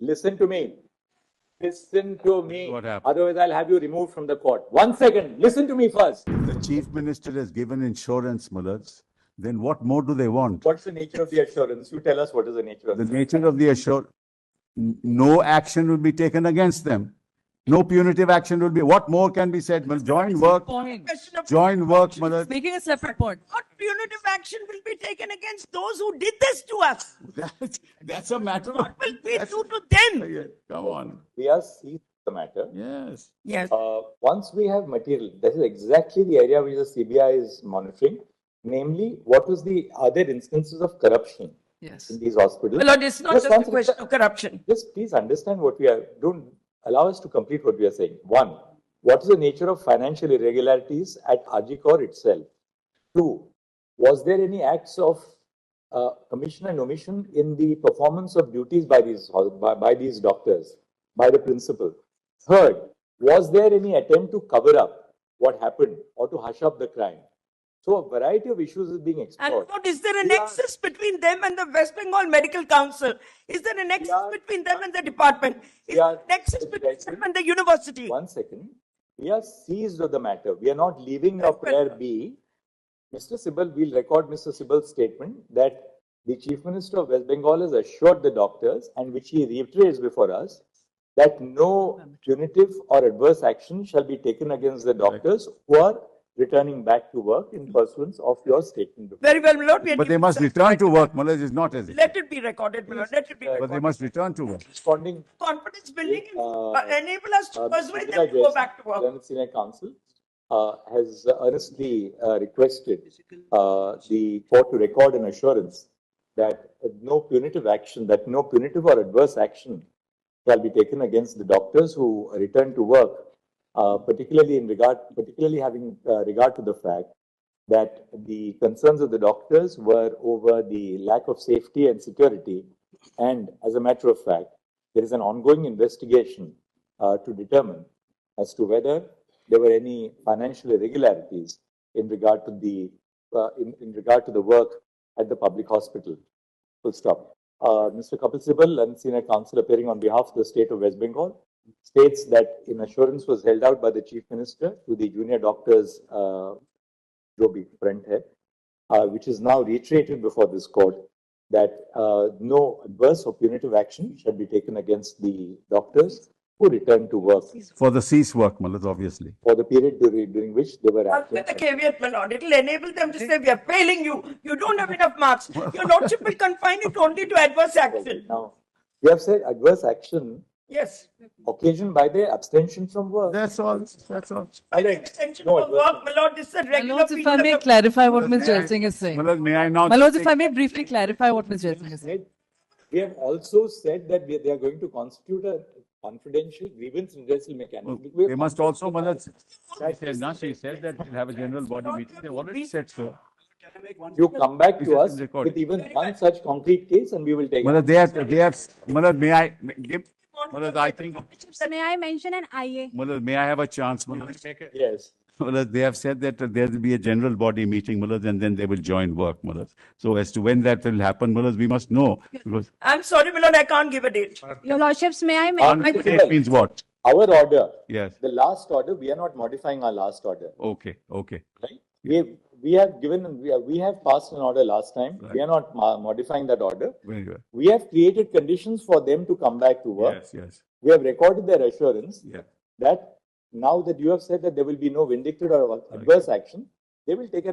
Listen to me. Listen to me. What happened? Otherwise, I'll have you removed from the court. 1 second. Listen to me first. The chief minister has given insurance, Mullah. Then what more do they want? What's the nature of the assurance? You tell us what is the nature of The nature of the assurance, no action will be taken against them. No punitive action will be. What more can be said? Well, join work, Point. join work, Mullah. Making a separate point. What punitive action will be taken against those who did this to us? That's a matter of. What will we do to them? Come on. We are seized the matter. Yes. Yes. Once we have material, this is exactly the area which the CBI is monitoring. Namely, what was the other instances of corruption Yes. in these hospitals? My lord, it's not just a one question of corruption. Just please understand what we are. Don't allow us to complete what we are saying. One, what is the nature of financial irregularities at Ajikor itself? Two, was there any acts of commission and omission in the performance of duties by these doctors, by the principal? Third, was there any attempt to cover up what happened or to hush up the crime? So a variety of issues is being And explored. what is there a nexus between them and the West Bengal Medical Council? Is there a nexus between them and the department? Is there a nexus between them and the university? 1 second. We are seized of the matter. We are not leaving a prayer be. Mr. Sibal, we'll record Mr. Sibal's statement that the Chief Minister of West Bengal has assured the doctors, and which he reiterates before us, that no punitive or adverse action shall be taken against the doctors who are returning back to work in pursuance of your statement before. Very well, my lord. we are But they giving must some- return to work, Mullah. It's not as if. Let it be recorded, my lord. Let it be But they recorded. must return to work. Responding, Confidence building enable us to persuade Mr. them to go Jason, back to work. Learned Senior Counsel has earnestly requested the court to record an assurance that no punitive action, that no punitive or adverse action shall be taken against the doctors who return to work, particularly having regard to the fact that the concerns of the doctors were over the lack of safety and security. And as a matter of fact, there is an ongoing investigation to determine as to whether there were any financial irregularities in regard to the work at the public hospital. Full stop. Mr. Kapil Sibal and Senior Counsel appearing on behalf of the state of West Bengal states that an assurance was held out by the Chief Minister to the junior doctors, Joby Front Head, which is now reiterated before this court that no adverse or punitive action shall be taken against the doctors who return to work For the cease work, Mullah, obviously. for the period during which they were With the absent. caveat, my lord, it will enable them to say, we are failing you. You don't have enough marks. Your lordship will confine it only to adverse action. Now, we have said adverse action Yes. occasioned by their abstention from work. That's all. That's all. By the extension No of adverse work, my lord, this is a My regular lords, if I period may of- clarify what Ms. Jail Singh is saying. Mullah, may I now? My lords, if I may briefly clarify what Ms. Jail Singh is saying. We have also said that they are going to constitute a confidential grievance redressal mechanism. We They have must also, Mullah, she said that we'll have a general body meeting. They already said so. You come back Is to it us recorded? with even one such concrete case and we will take Mullah, it. Mullah, may I give, Mullah, I think, May I mention an IA? Mullah, may I have a chance, Mullah? Yes. Mullah, they have said that there will be a general body meeting, Mullah, and then they will join work, Mullah. So as to when that will happen, Mullah, we must know. Because I'm sorry, my lord, I can't give a date. Your lordships, may I mention? it means what? Our order, Yes. the last order, we are not modifying our last order, Okay, okay. right? We have passed an order last time. We are not modifying that order. Very good. We have created conditions for them to come back to work. Yes, yes, We have recorded their assurance yeah. that now that you have said that there will be no vindictive or adverse action, they will take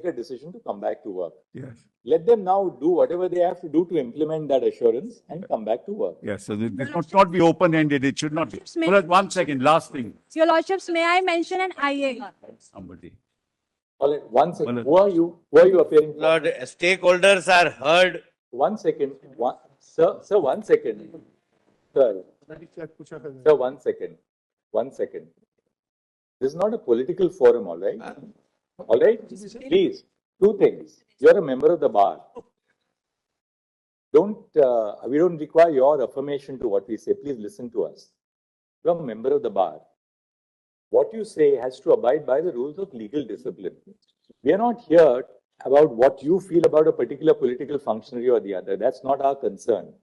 a decision to come back to work. Yes, Let them now do whatever they have to do to implement that assurance and come back to work. yes. So this must not be open-ended. It should not be. May- Mullah, 1 second, last thing. Your lordships, may I mention an IA? Somebody. All right, 1 second. Well, Who are you? Who are you appearing for? Lord, stakeholders are heard. 1 second. Sir, 1 second. Sir, 1 second. 1 second. This is not a political forum, all right? All right? Please, two things. You're a member of the bar. We don't require your affirmation to what we say. Please listen to us. You're a member of the bar. What you say has to abide by the rules of legal discipline. We are not here about what you feel about a particular political functionary or the other. That's not our concern.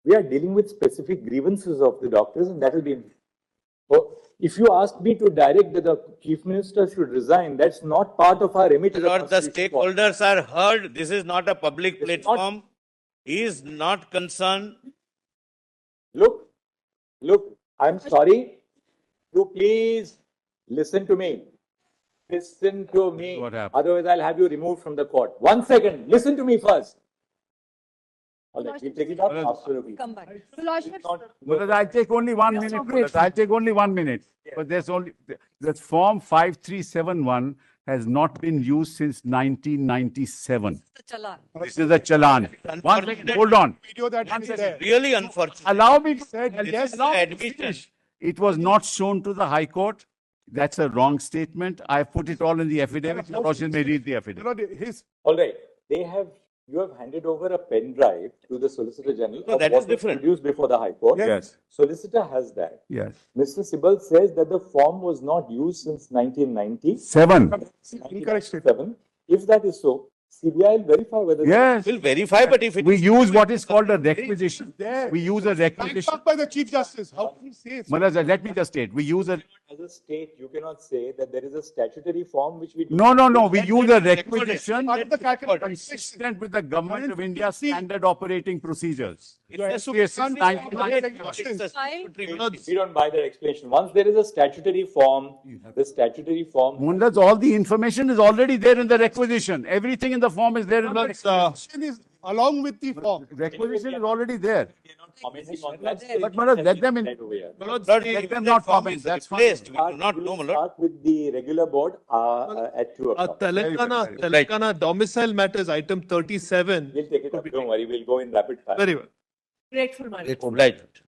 We are dealing with specific grievances of the doctors, and that will be. Oh, if you ask me to direct that the chief minister should resign, that's not part of our remit. as a Lord, the constitutional body. stakeholders are heard. This is not a public It's not- platform. He is not concerned. Look, I'm sorry. You please listen to me. Listen to me. What happened? Otherwise, I'll have you removed from the court. 1 second. Listen to me first. All right, we'll take it up absolutely. Come back. Your Lordship, Mullah, I'll take only 1 minute. Mullah, I'll take only 1 minute. But there's only, the form 5371 has not been used since 1997. The challan. This is a challan. 1 second, hold on. Video that One is second. there. Really unfortunate. Allow me to Said, This yes, is the admission. It was not shown to the High Court. That's a wrong statement. I put it all in the affidavit. Your Lordship may read the you affidavit. know, his All right. You have handed over a pen drive to the Solicitor General. No, of that what is was different. Produced before the High Court. Yes, Solicitor has that. yes. Mr. Sibal says that the form was not used since 1990. 7. incorrect statement. 1997. If that is so, CBI will verify whether. Yes. We'll verify, but if it We use what is called a requisition. There. We use a Signed requisition. off by the Chief Justice. How can you say it? Mullah, let me just state. We use a, As a state, you cannot say that there is a statutory form which we. do. no. We use a requisition Part of the calculation. consistent with the Government of India's standard operating procedures. It's a Yes, Supreme it's Court. 1990. It's a Fine. Supreme- We don't buy that explanation. Once there is a statutory form, the statutory form. Mundas, all the information is already there in the requisition. Everything in the form is there in the Question is along with the form. requisition is already there. Commenting on that. But Manoj, let them in. Right over here. Lord, Let if them that not form comment. is That's fine. replaced, we do not We know, will my lord. start with the regular board at 2 o'clock. Very Telangana domicile matters, item 37. We'll take it up. Don't worry, we'll go in rapid fire. Very well. Grateful, my lord. Obliged.